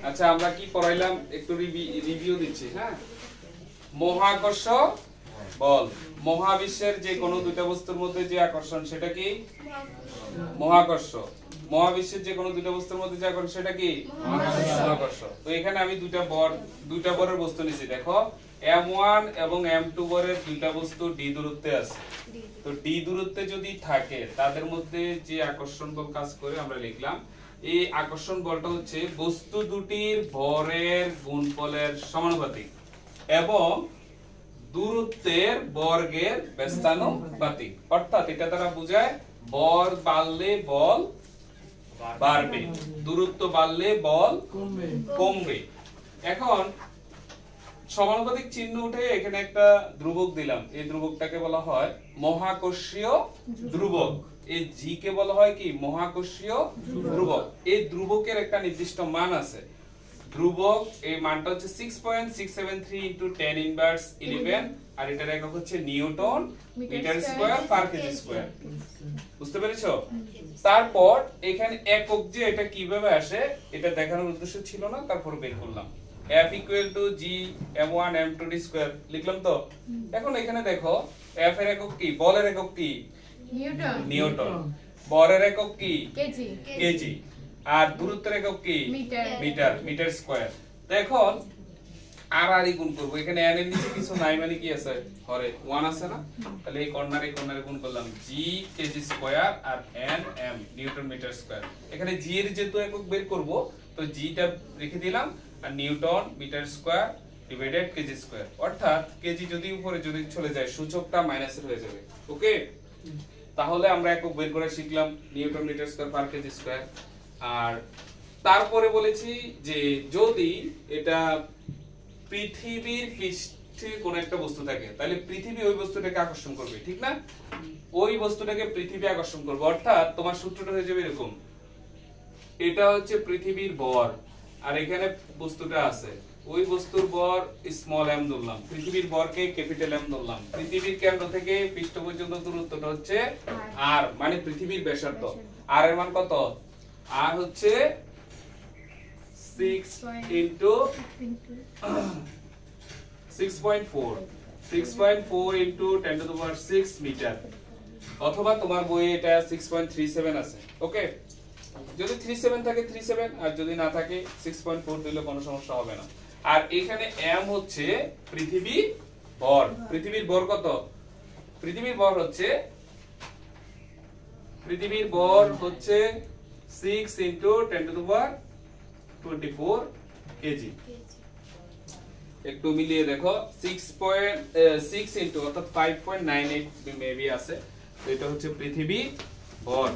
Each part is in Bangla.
আচ্ছা আমরা কি পড়াইলাম একটু রিভিউ দিচ্ছি। হ্যাঁ, মহাকর্ষ বল, মহাবিশ্বের যে কোনো দুইটা বস্তুর মধ্যে যে আকর্ষণ সেটা কি মহাকর্ষ। মহাবিশ্বের যে কোনো দুইটা বস্তুর মধ্যে যে আকর্ষণ সেটা কি মহাকর্ষ। তো এখানে আমি দুইটা বরের বস্তু নিয়েছি। দেখো m1 এবং m2 বরের দুইটা বস্তু d দূরত্বে আছে। তো d দূরত্বে যদি থাকে তাদের মধ্যে যে আকর্ষণ বল কাজ করে আমরা লিখলাম এই আকর্ষণ বলটা হচ্ছে বস্তু দুটির ভরের গুণফলের সমানুপাতিক এবং দূরত্বের বর্গের ব্যস্তানুপাতিক। অর্থাৎ এটা দ্বারা বোঝায় বল বাড়লে বল বাড়বে, দূরত্ব বাড়লে বল কমবে। এখন সমানুপাতিক চিহ্ন উঠে এখানে একটা ধ্রুবক দিলাম, এই ধ্রুবকটাকে বলা হয় মহাকর্ষীয় ধ্রুবক। এই জি কে বলা হয় কি মহাকর্ষীয় ধ্রুবক। এই ধ্রুবকের একটা নির্দিষ্ট মান আছে। ধ্রুবক এই মানটা হচ্ছে 6.673 * 10 ইনভার্স 11 আর এটার একক হচ্ছে newton metre square per kg square. বুঝতে পেরেছো? তারপর এখানে একক যে এটা কিভাবে আসে এটা দেখানোর উদ্দেশ্য ছিল না, তারপর বের করলাম। F = G m1 m2 d square লিখলাম। তো এখন এখানে দেখো F এর একক কি, বলের একক কি নিউটন, ভরের একক কি কেজি, আর দূরত্বের একক কি মিটার স্কয়ার। এখন আর গুণ করব, এখানে n এর নিচে কিছু নাই মানে কি আছে হরে 1 আছে না, তাহলে এই কর্নারে গুণ করলাম g কেজি স্কয়ার আর n m newton metre square. এখানে g এর যেহেতু একক বের করব তো g টা রেখে দিলাম আর newton metre square divided kg square. অর্থাৎ কেজি যদি উপরে যদি চলে যায় সূচকটা মাইনাসের হয়ে যাবে। ওকে, তাহলে আমরা একক বের করে শিখলাম newton metre square per kg square. আর তারপরে বলেছি যে যদি এটা পৃথিবীর পৃষ্ঠে কোন একটা বস্তু থাকে তাহলে পৃথিবী ওই বস্তুটাকে আকর্ষণ করবে, ঠিক না? ওই বস্তুটাকে পৃথিবী আকর্ষণ করবে। অর্থাৎ তোমার সূত্রটা হয়ে যাবে এরকম, এটা হচ্ছে পৃথিবীর ভর আর এখানে বস্তুটা আছে, ওই বস্তুর ভর স্মল m ধরলাম, পৃথিবীর ভরকে ক্যাপিটাল M ধরলাম। পৃথিবীর কেন্দ্র থেকে পৃষ্ঠ পর্যন্ত দূরত্বটা হচ্ছে r, মানে পৃথিবীর ব্যাসার্ধ। r এর মান কত? r হচ্ছে 6 into 6.4 into 10 to the power 6 metre, অথবা তোমার বইয়ে এটা 6.37 আছে। ওকে, যদি 37 থাকে 37 আর যদি না থাকে 6.4 দিলে কোনো সমস্যা হবে না। আর এখানে m হচ্ছে পৃথিবীর ভর। পৃথিবীর ভর কত? পৃথিবীর ভর হচ্ছে 6 into 10 to the power 24 KG. একটু মিলিয়ে দেখো 6 into অর্থাৎ 5.98 মেবি আছে, তো এটা হচ্ছে পৃথিবী ভর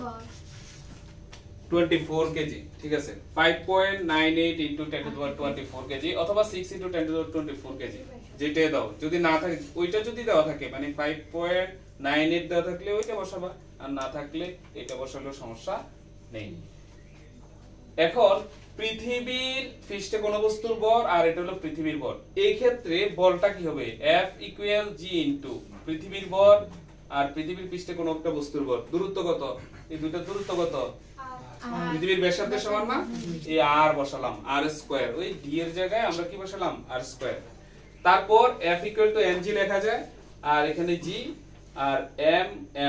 24 কেজি। ঠিক আছে, 5.98 into 10 to the power 24 KG অথবা 6 into 10 to the power 24 KG যেটাই দাও। যদি না থাকে ওইটা যদি দেওয়া থাকে মানে 5.98 দেওয়া থাকলে ওইটা বসাবা, আর না থাকলে এটা বসালেও সমস্যা নেই। এখন পৃথিবীর পৃষ্ঠে কোন বস্তুর ভর আর এটা হলো পৃথিবীর ভর, এই ক্ষেত্রে বলটা কি হবে? F = G into পৃথিবীর ভর আর পৃথিবীর পৃষ্ঠে কোন একটা বস্তুর ভর। দূরত্ব কত? এই দুটো দূরত্ব কত? পৃথিবীর ব্যাসার্ধের সমান না, এই r বসালাম r স্কয়ার, ওই d এর জায়গায় আমরা কি বসালাম r স্কয়ার। তারপর F = mg লেখা যায় আর এখানে g আর m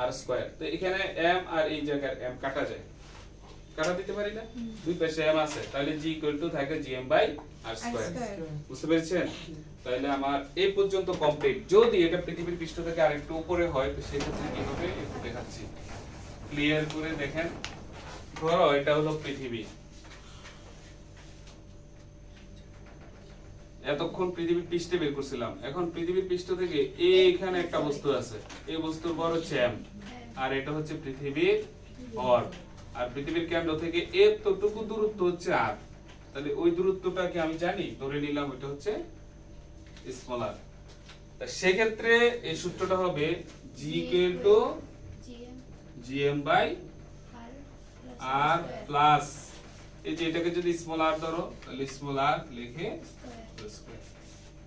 r স্কয়ার। তো এখানে m আর এই জায়গায় m কাটা যায়, কাটা দিতে পারি না, দুই পাশে m আছে, তাহলে g = থাকে gm/r স্কয়ার। বুঝতে পেরেছেন? তাহলে আমার এই পর্যন্ত কমপ্লিট। যদি এটা পৃথিবীর পৃষ্ঠ থেকে আরেকটু উপরে হয় তো সেক্ষেত্রে কি হবে একটু দেখাচ্ছি, ক্লিয়ার করে দেখেন। ধরো এটা হলো পৃথিবী, এতক্ষণ পৃথিবীর পৃষ্ঠে বের করছিলাম, এখন পৃথিবীর পৃষ্ঠ থেকে এইখানে একটা বস্তু আছে, এই বস্তুর ভর হচ্ছে m আর এটা হচ্ছে পৃথিবীর ভর, আর পৃথিবীর কেন্দ্র থেকে এতটুকু দূরত্ব হচ্ছে r। তাহলে ওই দূরত্বটাকে আমি জানি, ধরে নিলাম এটা হচ্ছে স্মল r। তা সেক্ষেত্রে এই সূত্রটা হবে g = gm/r প্লাস এই যে এটাকে যদি স্মল r ধরো তাহলে স্মল r লিখে স্কয়ার।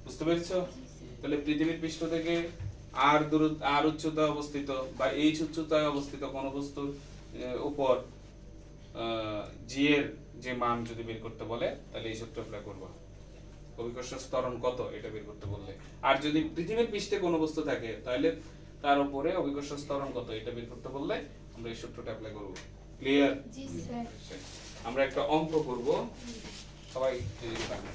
বুঝতে পেরেছো? তাহলে পৃথিবীর পৃষ্ঠ থেকে r দূরত্ব r উচ্চতায় অবস্থিত বা h উচ্চতায় অবস্থিত কোন বস্তুর উপর g এর যে মান যদি বের করতে বলে তাহলে এই সূত্র অ্যাপ্লাই করব। অভিকর্ষজ ত্বরণ কত এটা বের করতে বললে, আর যদি পৃথিবীর পৃষ্ঠে কোনো বস্তু থাকে তাহলে তার উপরে অভিকর্ষজ ত্বরণ কত এটা বের করতে বললে আমরা এই সূত্রটা অ্যাপ্লাই করব। ক্লিয়ার? জি স্যার। আমরা একটা অঙ্ক করব, সবাই এদিকে তাকান।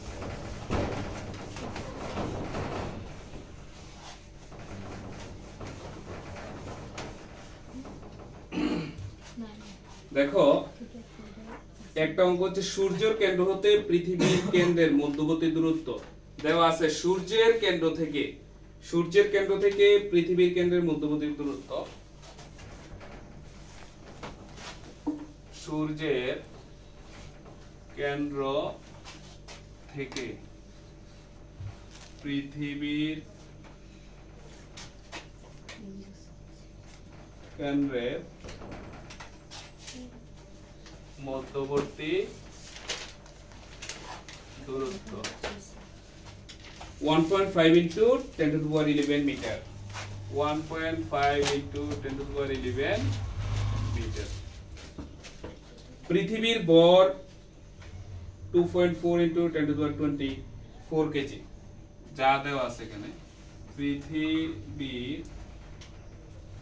দেখো একটা অঙ্ক হচ্ছে সূর্যের কেন্দ্র হতে পৃথিবীর কেন্দ্রের মধ্যবর্তী দূরত্ব দেওয়া আছে। সূর্যের কেন্দ্র থেকে পৃথিবীর কেন্দ্রের মধ্যবর্তী দূরত্ব, সূর্যের কেন্দ্র থেকে পৃথিবীর কেন্দ্রের মধ্যবর্তী দূরত্ব 1.5 into 10 to the power 11 metre. 1.5 into 10 to the power 11 metre. পৃথিবীর ভর 2.4 into 10 to the power 24 kg যা দেওয়া আছে এখানে। পৃথিবীর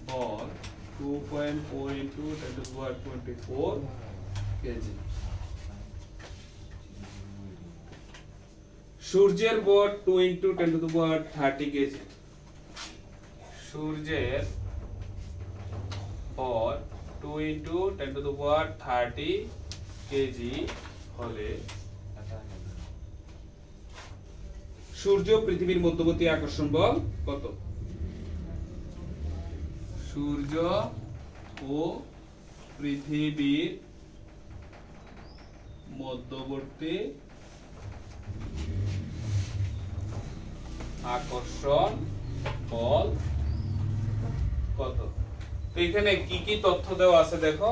ভর 2.4 into 10 to the power 24 KG. সূর্যের ভর 2 into 10 to the power 30 KG. সূর্যের ভর 2 into 10 to the power 30 KG হলে সূর্য পৃথিবীর মধ্যবর্তী আকর্ষণ বল কত? সূর্য ও পৃথিবীর মধ্যবর্তী আকর্ষণ বল কত? তো এখানে কি কি তথ্য দেওয়া আছে দেখো।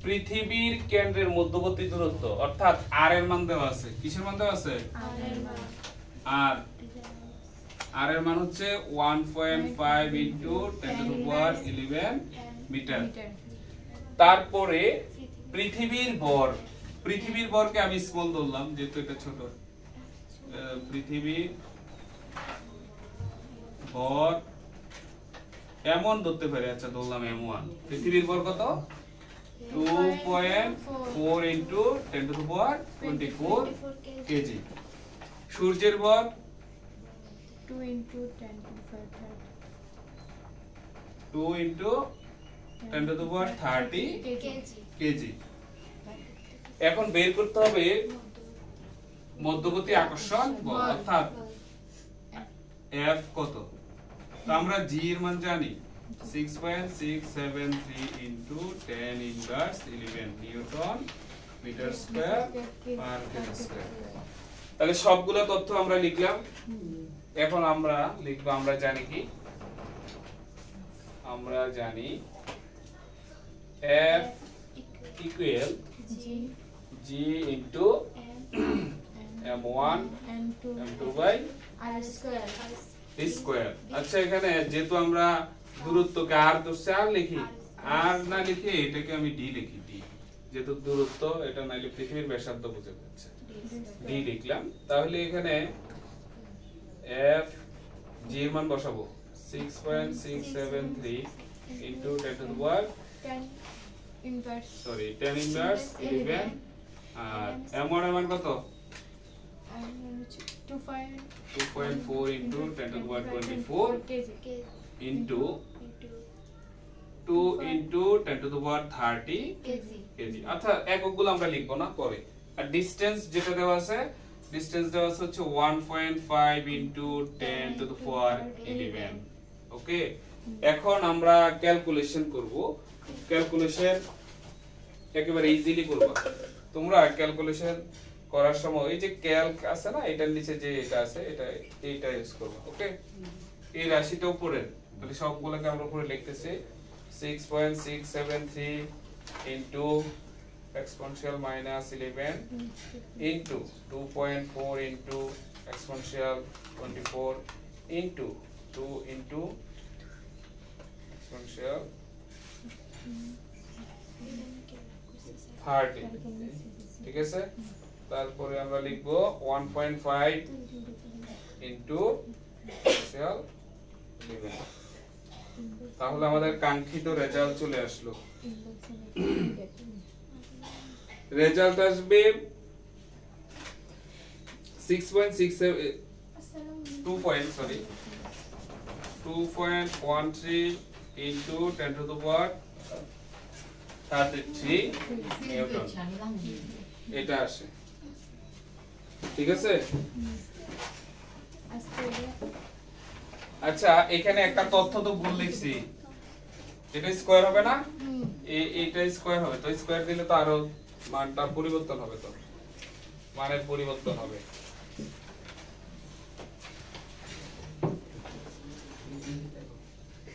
পৃথিবীর কেন্দ্রের মধ্যবর্তী দূরত্ব অর্থাৎ আর এর মান দেওয়া আছে। কিসের মান দেওয়া আছে? আর এর মান হচ্ছে 1.5 into 10 to the power 11 metre. তারপরে পৃথিবীর ভরকে আমি স্মল ধরলাম যেহেতু এটা ছোট। পৃথিবীর ভর এমন ধরতে পারি, আচ্ছা ধরলাম m1। পৃথিবীর ভর কত? 2.4 into 10 to the power 24 KG. সূর্যের ভর 2 into 10 to the power 30 2 into 10 to the power 30 KG. এখন বের করতে হবে মধ্যবর্তী আকর্ষণ বল অর্থাৎ F কত। তো আমরা G এর মান জানি 6.673 into 10 inverse 11 newton metre square per kg square. তাহলে সবগুলো তথ্য আমরা লিখলাম। এখন আমরা লিখব, আমরা জানি কি? আমরা জানি F equal G into m1 m2 by r square। আচ্ছা এখানে যেহেতু আমরা দূরত্বকে r ধরছি r লিখি, r না লিখে এটাকে আমি d লিখি। d যেহেতু দূরত্ব এটা নাইলে পৃথিবীর ব্যাসার্ধ বুঝে যাচ্ছে, d লিখলাম। তাহলে এখানে f g এর মান বসাবো 6.673 into 10 to the power 10 inverse 11 R m1 এর মান কত? 2.4 into 10 to the power 24 into 2 into 10 to the power 30 KG. আচ্ছা এককগুলো আমরা লিখবো না পরে। আর ডিসটেন্স যেটা দেওয়া আছে, ডিসটেন্স দেওয়া আছে হচ্ছে 1.5 into 10 to the power 11। ওকে, এখন আমরা ক্যালকুলেশন করব। ক্যালকুলেশন একেবারে ইজিলি করব। তোমরা ক্যালকুলেশন করার সময় এই যে ক্যালক আছে না, এটার নিচে যে এটা আছে এটা ইউজ করব। ওকে, এই রাশিটা উপরে, তাহলে সবগুলোকে আমরা উপরে লিখতেছি 6.673 into exponential minus 11 into 2.4 into exponential 24 into 2 into exponential 30 ঠিক আছে তারপরে আমরা লিখব 1.5 ইনটু স্পেশাল 11 তাহলে আমাদের কাঙ্ক্ষিত রেজাল্ট চলে আসলো রেজাল্ট আসবে 6.67 2.13 into 10 to the power 33 Newton এটা আসে ঠিক আছে আচ্ছা এখানে একটা তথ্য তো ভুল লিখছি এটা স্কয়ার হবে না এইটা স্কয়ার হবে তো স্কয়ার দিলে তো আরো মানটা পরিবর্তন হবে তো মানের পরিবর্তন হবে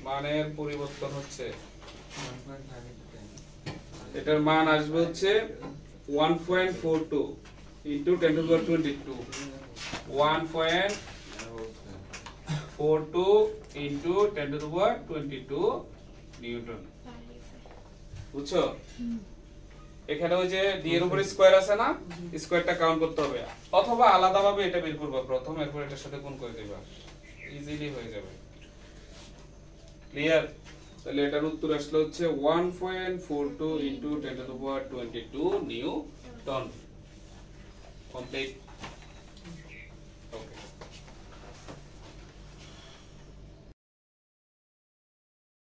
মানের পরিবর্তন হচ্ছে এটার মান আসবে হচ্ছে 1.42 into 10 to the power 22 1.42 into 10 to the power 22 Newton বুঝছো এখানে ওই যে d এর উপরে স্কয়ার আছে না স্কয়ারটা কাউন্ট করতে হবে অথবা আলাদাভাবে এটা বের করব প্রথম এরপর এটার সাথে গুণ করে দিবা ইজিলি হয়ে যাবে ক্লিয়ার তাহলে এটার উত্তর আসলে হচ্ছে 1.42 into 10 to the power 22 Newton complete